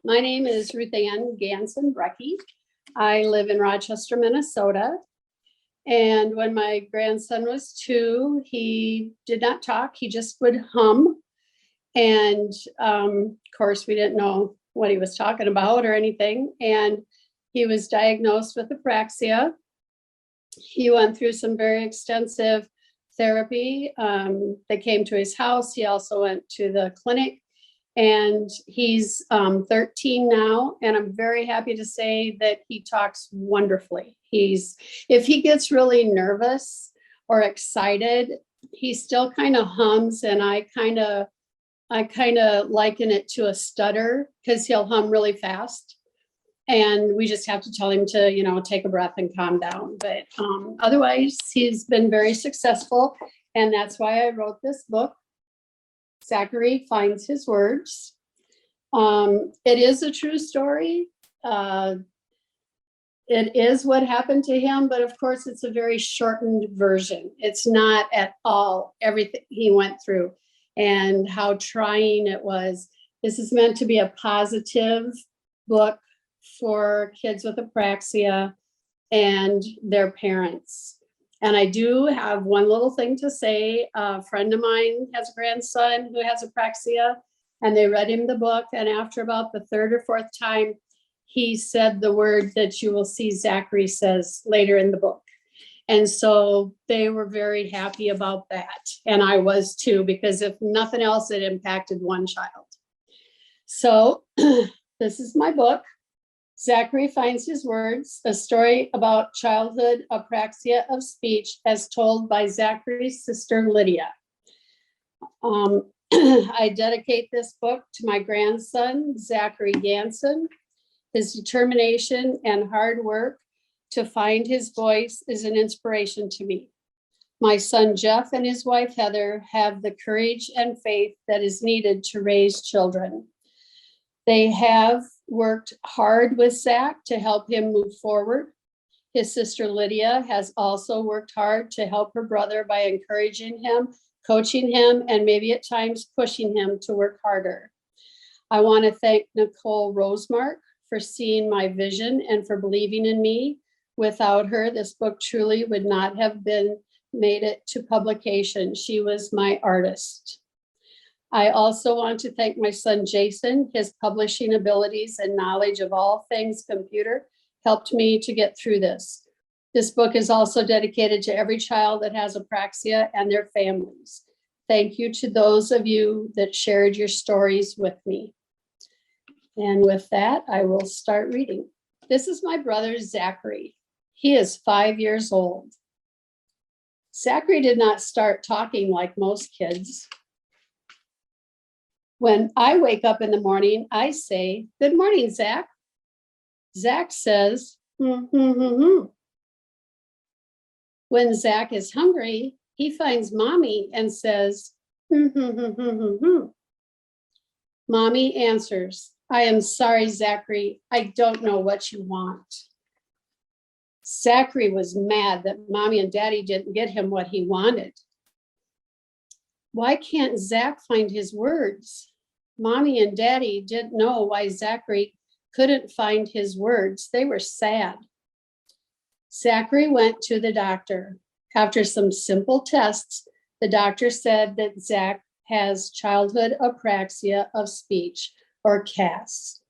My name is RuthAnn Gansen Brekke. I live in Rochester, Minnesota. And when my grandson was 2, he did not talk. He just would hum. And of course, we didn't know what he was talking about or anything. And he was diagnosed with apraxia. He went through some very extensive therapy. They came to his house. He also went to the clinic. And he's 13 now, and I'm very happy to say that he talks wonderfully. If he gets really nervous or excited, he still kind of hums, and I kind of liken it to a stutter because he'll hum really fast. And we just have to tell him to, take a breath and calm down. But otherwise, he's been very successful, and that's why I wrote this book. Zachary finds his words. It is a true story. It is what happened to him, but of course it's a very shortened version. It's not at all everything he went through and how trying it was. This is meant to be a positive book for kids with apraxia and their parents. And I do have one little thing to say. A friend of mine has a grandson who has apraxia, and they read him the book. And after about the 3rd or 4th time, he said the word that you will see Zachary says later in the book. And so they were very happy about that. And I was too, because if nothing else, it impacted one child. So this is my book. Zachary Finds His Words, a story about childhood apraxia of speech as told by Zachary's sister, Lydia. I dedicate this book to my grandson, Zachary Gansen. His determination and hard work to find his voice is an inspiration to me. My son, Jeff, and his wife, Heather, have the courage and faith that is needed to raise children. They have worked hard with Zach to help him move forward. His sister Lydia has also worked hard to help her brother by encouraging him, coaching him, and maybe at times pushing him to work harder. I want to thank Nicole Rosemark for seeing my vision and for believing in me. Without her, this book truly would not have made it to publication. She was my artist. I also want to thank my son, Jason. His publishing abilities and knowledge of all things computer helped me to get through this. This book is also dedicated to every child that has apraxia and their families. Thank you to those of you that shared your stories with me. And with that, I will start reading. This is my brother, Zachary. He is 5 years old. Zachary did not start talking like most kids. When I wake up in the morning, I say, "Good morning, Zach." Zach says, "Hmm." When Zach is hungry, he finds Mommy and says, "Hmm." Mommy answers, "I am sorry, Zachary. I don't know what you want." Zachary was mad that Mommy and Daddy didn't get him what he wanted. Why can't Zach find his words? Mommy and Daddy didn't know why Zachary couldn't find his words. They were sad. Zachary went to the doctor. After some simple tests, the doctor said that Zach has childhood apraxia of speech, or CAS.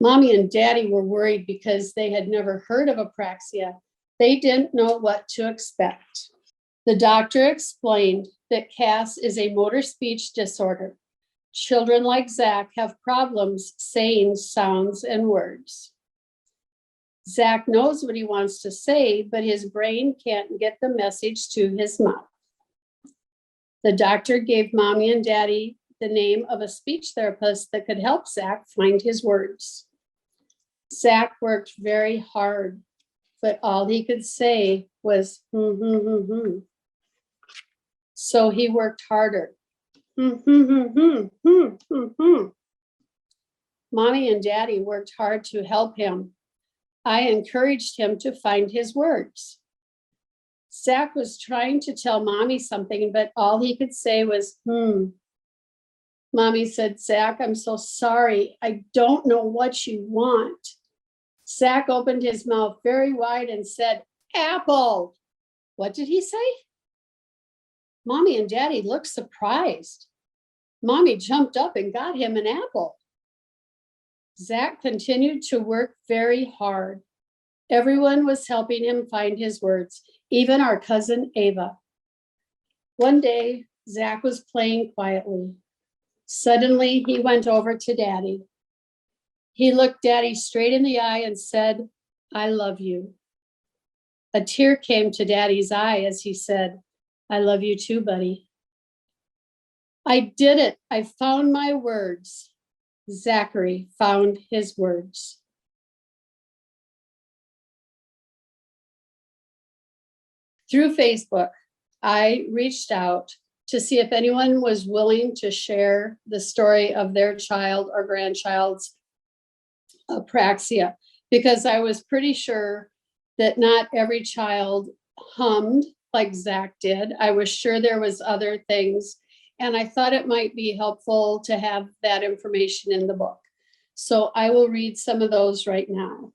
Mommy and Daddy were worried because they had never heard of apraxia. They didn't know what to expect. The doctor explained that CAS is a motor speech disorder. Children like Zach have problems saying sounds and words. Zach knows what he wants to say, but his brain can't get the message to his mouth. The doctor gave Mommy and Daddy the name of a speech therapist that could help Zach find his words. Zach worked very hard, but all he could say was, hmm. So he worked harder. Mommy and Daddy worked hard to help him. I encouraged him to find his words. Zach was trying to tell Mommy something, but all he could say was, Mommy said, Zach, I'm so sorry. I don't know what you want. Zach opened his mouth very wide and said, apple. What did he say? Mommy and Daddy looked surprised. Mommy jumped up and got him an apple. Zach continued to work very hard. Everyone was helping him find his words, even our cousin Ava. One day, Zach was playing quietly. Suddenly, he went over to Daddy. He looked Daddy straight in the eye and said, I love you. A tear came to Daddy's eye as he said, I love you too, buddy. I did it. I found my words. Zachary found his words. Through Facebook, I reached out to see if anyone was willing to share the story of their child or grandchild's apraxia, because I was pretty sure that not every child hummed like Zach did. I was sure there was other things, and I thought it might be helpful to have that information in the book. So I will read some of those right now.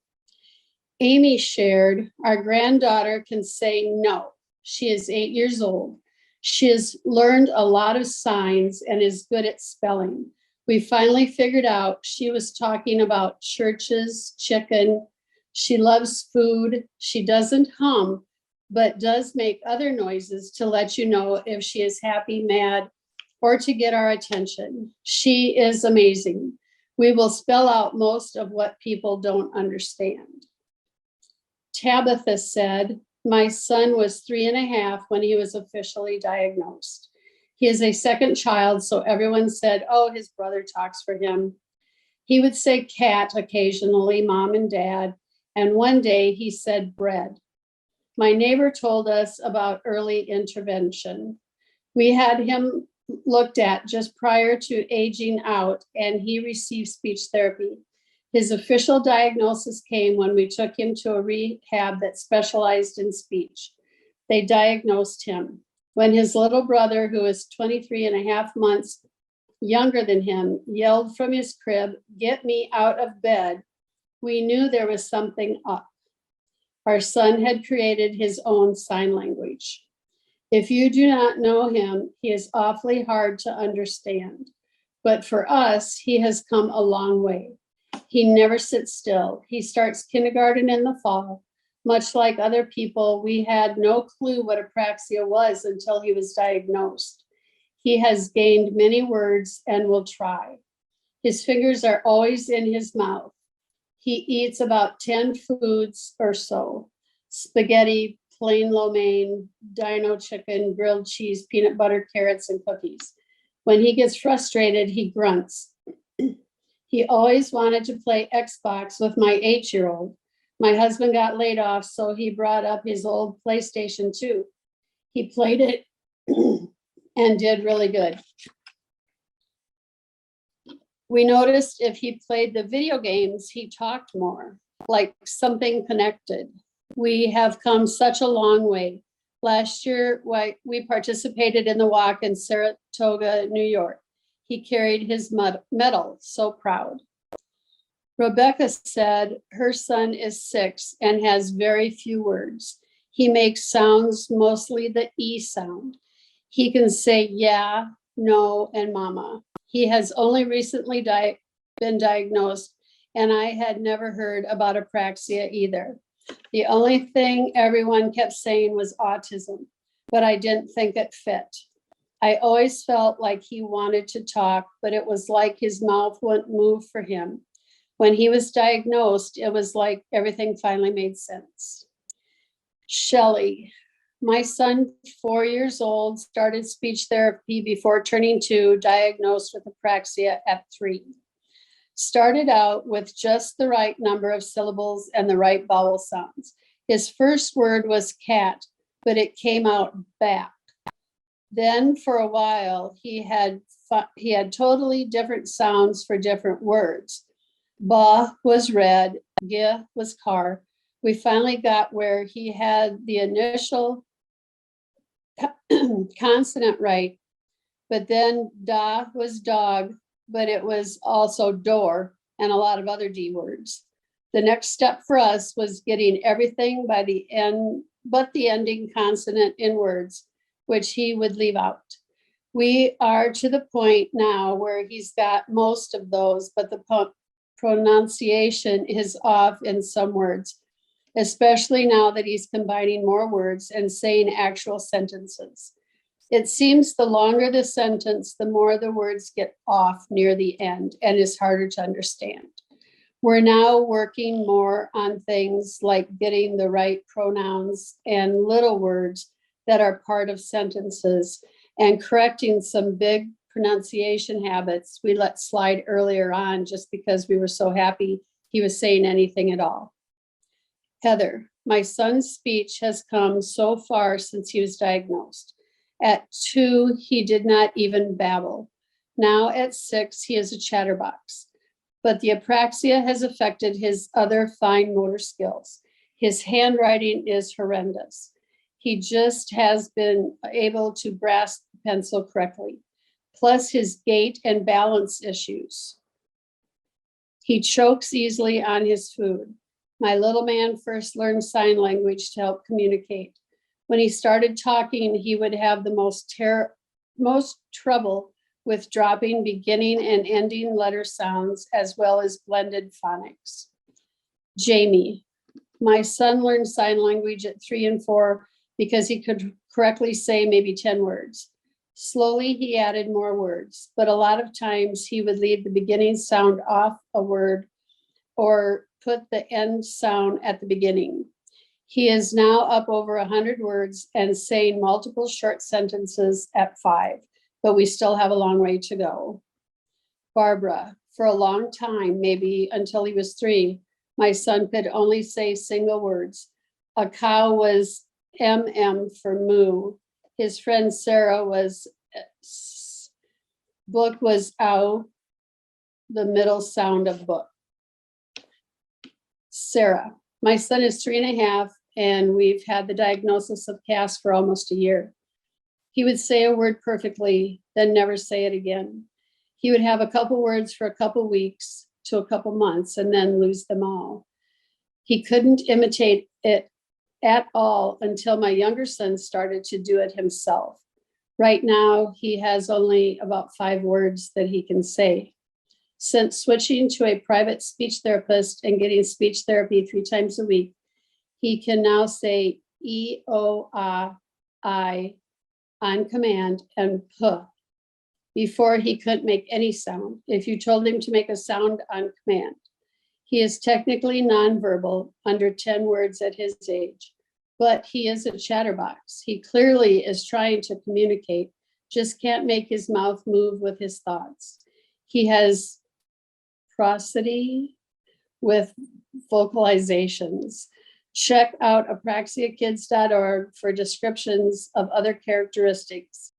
Amy shared, our granddaughter can say no. She is 8 years old. She has learned a lot of signs and is good at spelling. We finally figured out she was talking about churches, chicken. She loves food. She doesn't hum, but does make other noises to let you know if she is happy, mad, or to get our attention. She is amazing. We will spell out most of what people don't understand. Tabitha said, my son was 3.5 when he was officially diagnosed. He is a second child, so everyone said, oh, his brother talks for him. He would say cat occasionally, mom and dad, and one day he said bread. My neighbor told us about early intervention. We had him looked at just prior to aging out, and he received speech therapy. His official diagnosis came when we took him to a rehab that specialized in speech. They diagnosed him. When his little brother, who is 23.5 months younger than him, yelled from his crib, get me out of bed, we knew there was something up. Our son had created his own sign language. If you do not know him, he is awfully hard to understand. But for us, he has come a long way. He never sits still. He starts kindergarten in the fall. Much like other people, we had no clue what apraxia was until he was diagnosed. He has gained many words and will try. His fingers are always in his mouth. He eats about 10 foods or so: spaghetti, plain lo mein, dino chicken, grilled cheese, peanut butter, carrots, and cookies. When he gets frustrated, he grunts. He always wanted to play Xbox with my 8-year-old. My husband got laid off, so he brought up his old PlayStation 2. He played it and did really good. We noticed if he played the video games, he talked more, like something connected. We have come such a long way. Last year, we participated in the walk in Saratoga, New York. He carried his medal, so proud. Rebecca said her son is 6 and has very few words. He makes sounds, mostly the E sound. He can say yeah, no, and mama. He has only recently been diagnosed, and I had never heard about apraxia either. The only thing everyone kept saying was autism, but I didn't think it fit. I always felt like he wanted to talk, but it was like his mouth wouldn't move for him. When he was diagnosed, it was like everything finally made sense. Shelley, my son, 4 years old, started speech therapy before turning 2, diagnosed with apraxia at 3. Started out with just the right number of syllables and the right vowel sounds. His first word was cat, but it came out back. Then for a while, he had totally different sounds for different words. Ba was red, G was car. We finally got where he had the initial consonant right, but then da was dog, but it was also door and a lot of other D words. The next step for us was getting everything by the end, but the ending consonant in words, which he would leave out. We are to the point now where he's got most of those, but the pronunciation is off in some words, especially now that he's combining more words and saying actual sentences. It seems the longer the sentence, the more the words get off near the end and is harder to understand. We're now working more on things like getting the right pronouns and little words that are part of sentences and correcting some big pronunciation habits we let slide earlier on just because we were so happy he was saying anything at all. Heather, my son's speech has come so far since he was diagnosed. At 2, he did not even babble. Now at 6, he is a chatterbox. But the apraxia has affected his other fine motor skills. His handwriting is horrendous. He just has been able to grasp the pencil correctly, plus his gait and balance issues. He chokes easily on his food. My little man first learned sign language to help communicate. When he started talking, he would have the most trouble with dropping beginning and ending letter sounds, as well as blended phonics. Jamie, my son learned sign language at 3 and 4 because he could correctly say maybe 10 words. Slowly, he added more words, but a lot of times he would leave the beginning sound off a word or put the end sound at the beginning. He is now up over 100 words and saying multiple short sentences at 5. But we still have a long way to go. Barbara, for a long time, maybe until he was 3, my son could only say single words. A cow was MM for moo. His friend Sarah was, book was ow, the middle sound of book. Sarah, my son is 3.5, and we've had the diagnosis of CAS for almost a year. He would say a word perfectly, then never say it again. He would have a couple words for a couple weeks to a couple months and then lose them all. He couldn't imitate it at all until my younger son started to do it himself. Right now, he has only about 5 words that he can say. Since switching to a private speech therapist and getting speech therapy 3 times a week, he can now say E, O, I on command and P. Before, he couldn't make any sound if you told him to make a sound on command. He is technically nonverbal, under 10 words at his age, but he is a chatterbox. He clearly is trying to communicate, just can't make his mouth move with his thoughts. He has prosody with vocalizations. Check out apraxiakids.org for descriptions of other characteristics